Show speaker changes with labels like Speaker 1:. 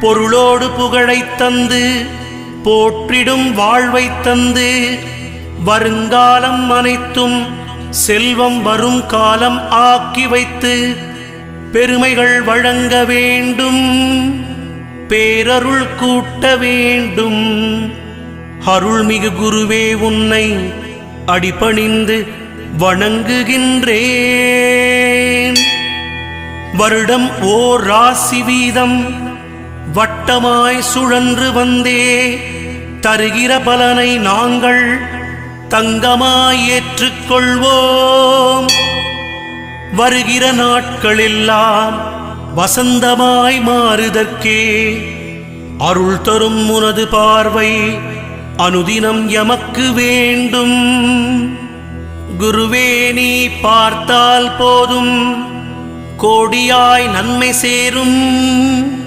Speaker 1: பொருளோடு புகழைத் தந்து போற்றிடும் வாழ்வைத் தந்து வருங்காலம் அனைத்தும் செல்வம் வரும் காலம் ஆக்கி வைத்து பெருமைகள் வழங்க வேண்டும், பேரருள் கூட்ட வேண்டும். அருள்மிகு குருவே, உன்னை அடிபணிந்து வணங்குகின்றேன். வருடம் ஓர் ராசி வீதம் வட்டமாய் சுழன்று வந்தே தருகிற பலனை நாங்கள் தங்கமாய் ஏற்றுக்கொள்வோம். வருகிற நாட்களெல்லாம் வசந்தமாய் மாறுதற்கே அருள் தரும் உனது பார்வை அனுதினம் எமக்கு வேண்டும். குருவே, நீ பார்த்தால் போதும் கோடியாய் நன்மை சேரும்.